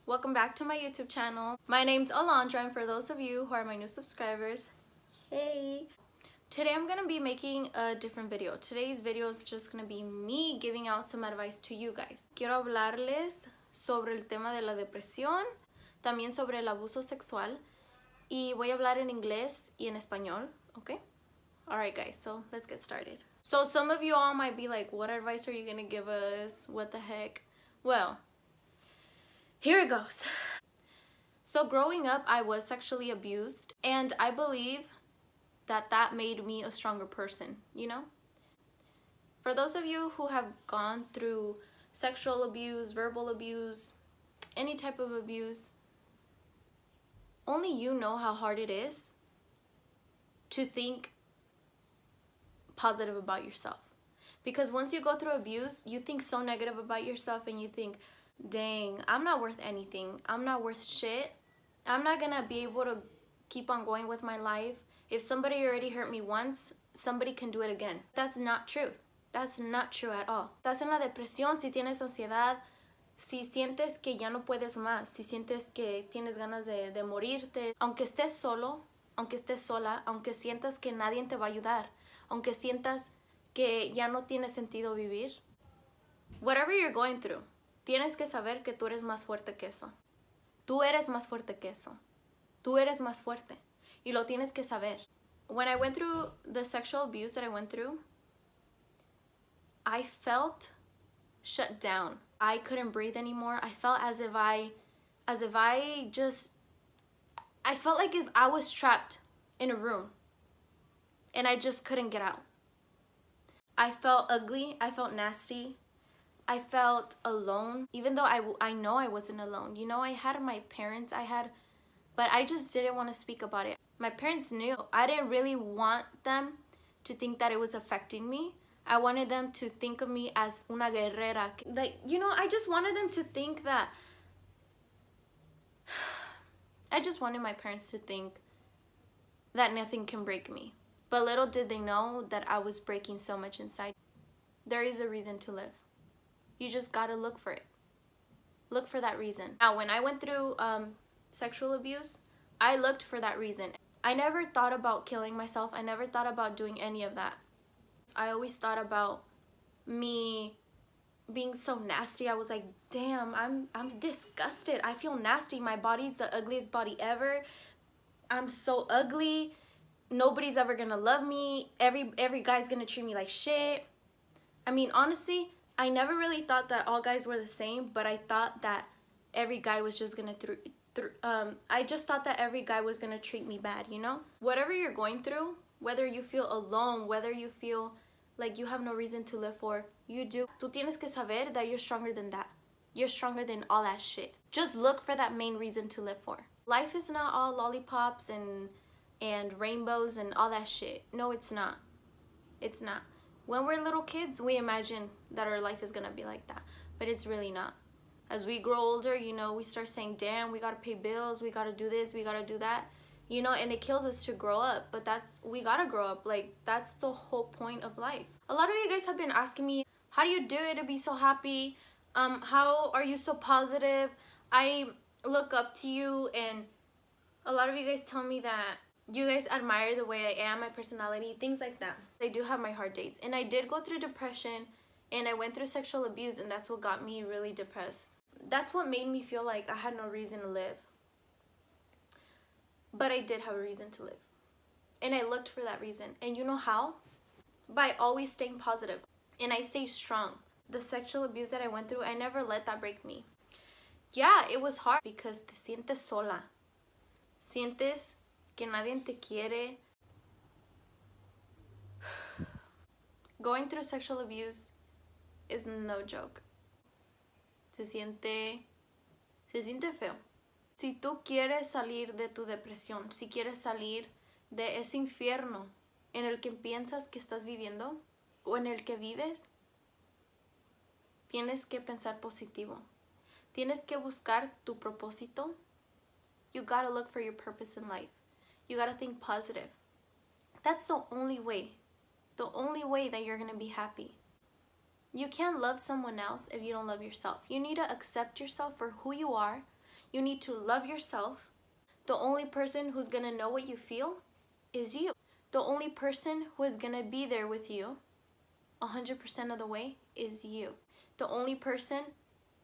Welcome back to my YouTube channel. My name's Alondra, and for those of you who are my new subscribers, hey! Today I'm gonna be making a different video. Today's video is just gonna be me giving out some advice to you guys. Quiero hablarles sobre el tema de la depresión, también sobre el abuso sexual, y voy a hablar en inglés y en español, okay? Alright guys, so let's get started. So some of you all might be like, what advice are you gonna give us? What the heck? Well, here it goes. So growing up, I was sexually abused, and I believe that made me a stronger person, you know? For those of you who have gone through sexual abuse, verbal abuse, any type of abuse, only you know how hard it is to think positive about yourself. Because once you go through abuse, you think so negative about yourself and you think, dang, I'm not worth anything. I'm not worth shit. I'm not gonna be able to keep on going with my life. If somebody already hurt me once, somebody can do it again. That's not true. That's not true at all. Estás en la depresión si tienes ansiedad, si sientes que ya no puedes más, si sientes que tienes ganas de morirte, aunque estés solo, aunque estés sola, aunque sientas que nadie te va a ayudar, aunque sientas que ya no tiene sentido vivir, whatever you're going through, tienes que saber que tú eres más fuerte que eso. Tú eres más fuerte que eso. Tú eres más fuerte. Y lo tienes que saber. When I went through the sexual abuse that I went through, I felt shut down. I couldn't breathe anymore. I felt as if I felt like if I was trapped in a room and I just couldn't get out. I felt ugly. I felt nasty. I felt alone, even though I know I wasn't alone. You know, I had my parents, but I just didn't want to speak about it. My parents knew. I didn't really want them to think that it was affecting me. I wanted them to think of me as una guerrera. Like, you know, I just wanted them to think that, I just wanted my parents to think that nothing can break me. But little did they know that I was breaking so much inside. There is a reason to live. You just gotta look for it. Look for that reason. Now, when I went through sexual abuse, I looked for that reason. I never thought about killing myself. I never thought about doing any of that. I always thought about me being so nasty. I was like, damn, I'm disgusted. I feel nasty. My body's the ugliest body ever. I'm so ugly. Nobody's ever gonna love me. Every guy's gonna treat me like shit. I mean, honestly, I never really thought that all guys were the same, but I thought that every guy was just gonna I just thought that every guy was gonna treat me bad, you know? Whatever you're going through, whether you feel alone, whether you feel like you have no reason to live for, you do. Tú tienes que saber that you're stronger than that. You're stronger than all that shit. Just look for that main reason to live for. Life is not all lollipops and rainbows and all that shit. No, it's not. It's not. When we're little kids, we imagine that our life is gonna be like that, but it's really not. As we grow older, you know, we start saying, damn, we gotta pay bills, we gotta do this, we gotta do that, you know, and it kills us to grow up, but we gotta grow up. Like, that's the whole point of life. A lot of you guys have been asking me, how do you do it to be so happy? How are you so positive? I look up to you, and a lot of you guys tell me that you guys admire the way I am, my personality, things like that. I do have my hard days, and I did go through depression, and I went through sexual abuse, and that's what got me really depressed. That's what made me feel like I had no reason to live. But I did have a reason to live, and I looked for that reason. And you know how? By always staying positive, and I stay strong. The sexual abuse that I went through, I never let that break me. Yeah, it was hard because te sientes sola. Sientes que nadie te quiere. Going through sexual abuse is no joke. Se siente feo. Si tú quieres salir de tu depresión, si quieres salir de ese infierno en el que piensas que estás viviendo o en el que vives, tienes que pensar positivo. Tienes que buscar tu propósito. You gotta look for your purpose in life. You gotta think positive. That's the only way that you're gonna be happy. You can't love someone else if you don't love yourself. You need to accept yourself for who you are. You need to love yourself. The only person who's gonna know what you feel is you. The only person who is gonna be there with you 100% of the way is you. The only person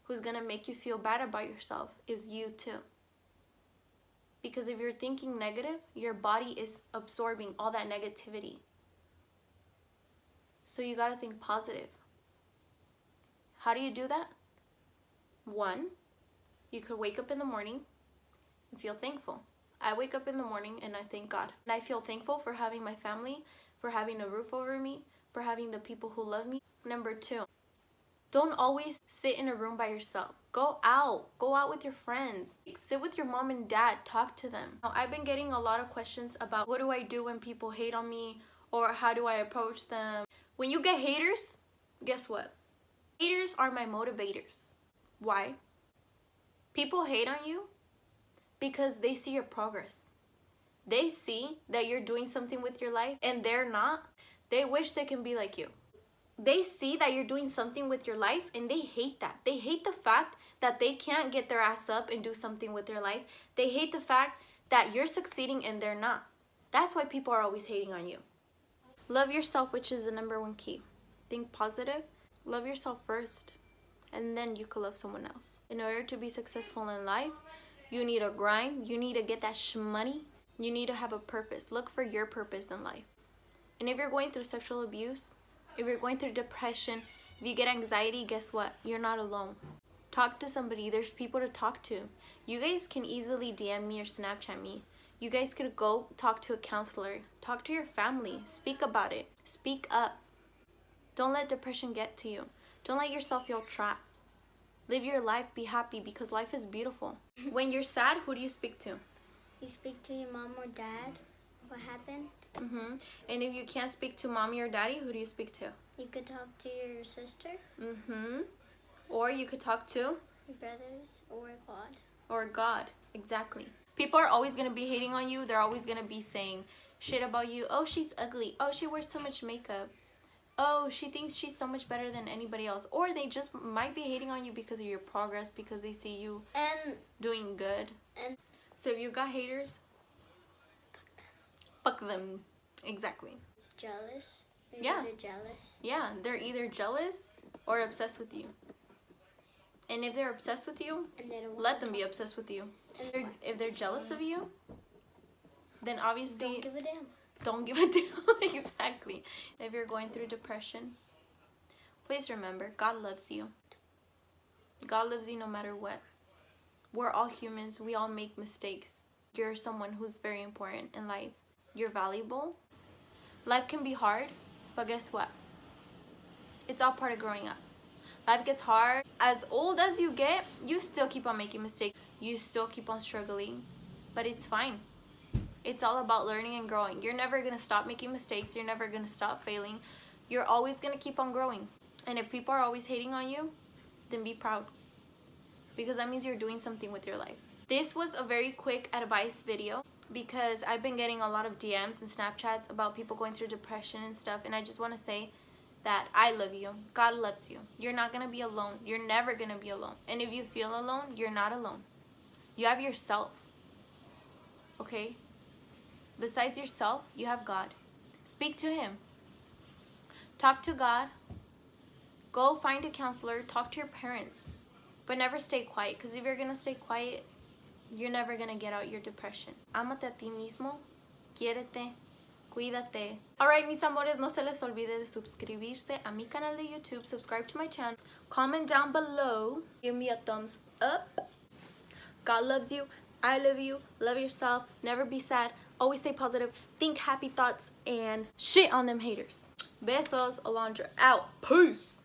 who's gonna make you feel bad about yourself is you too. Because if you're thinking negative, your body is absorbing all that negativity. So you gotta think positive. How do you do that? One, you could wake up in the morning and feel thankful. I wake up in the morning and I thank God. And I feel thankful for having my family, for having a roof over me, for having the people who love me. Number two, don't always sit in a room by yourself. Go out with your friends. Sit with your mom and dad, talk to them. Now, I've been getting a lot of questions about what do I do when people hate on me, or how do I approach them. When you get haters, guess what? Haters are my motivators. Why? People hate on you because they see your progress. They see that you're doing something with your life and they're not. They wish they can be like you. They see that you're doing something with your life and they hate that. They hate the fact that they can't get their ass up and do something with their life. They hate the fact that you're succeeding and they're not. That's why people are always hating on you. Love yourself, which is the number one key. Think positive. Love yourself first, and then you can love someone else. In order to be successful in life, you need to grind. You need to get that money. You need to have a purpose. Look for your purpose in life. And if you're going through sexual abuse, if you're going through depression, if you get anxiety, guess what? You're not alone. Talk to somebody. There's people to talk to. You guys can easily DM me or Snapchat me. You guys could go talk to a counselor. Talk to your family. Speak about it. Speak up. Don't let depression get to you. Don't let yourself feel trapped. Live your life. Be happy because life is beautiful. When you're sad, who do you speak to? You speak to your mom or dad. What happened? And if you can't speak to mommy or daddy, who do you speak to? You could talk to your sister. Or you could talk to? Your brothers or God. Or God. Exactly. People are always going to be hating on you. They're always going to be saying shit about you. Oh, she's ugly. Oh, she wears too much makeup. Oh, she thinks she's so much better than anybody else. Or they just might be hating on you because of your progress, because they see you doing good. So if you got haters, fuck them. Exactly. Jealous. Maybe Yeah. they're jealous. Yeah, they're either jealous or obsessed with you. And if they're obsessed with you, And they don't let them be obsessed with you. If they're jealous of you, then obviously don't give a damn. don't give a damn. Exactly. If you're going through depression, please remember, God loves you. God loves you no matter what. We're all humans. We all make mistakes. You're someone who's very important in life. You're valuable. Life can be hard, but guess what? It's all part of growing up. Life gets hard. As old as you get, you still keep on making mistakes. You still keep on struggling, but it's fine. It's all about learning and growing. You're never going to stop making mistakes. You're never going to stop failing. You're always going to keep on growing. And if people are always hating on you, then be proud. Because that means you're doing something with your life. This was a very quick advice video because I've been getting a lot of DMs and Snapchats about people going through depression and stuff. And I just want to say that I love you. God loves you. You're not going to be alone. You're never going to be alone. And if you feel alone, you're not alone. You have yourself. Okay? Besides yourself, you have God. Speak to Him. Talk to God. Go find a counselor. Talk to your parents. But never stay quiet. Because if you're going to stay quiet, you're never going to get out your depression. Ámate a ti mismo. Quiérete. Cuídate. Alright, mis amores, no se les olvide de suscribirse a mi canal de YouTube. Subscribe to my channel. Comment down below. Give me a thumbs up. God loves you. I love you. Love yourself. Never be sad. Always stay positive. Think happy thoughts. And shit on them haters. Besos, Alondra out. Peace.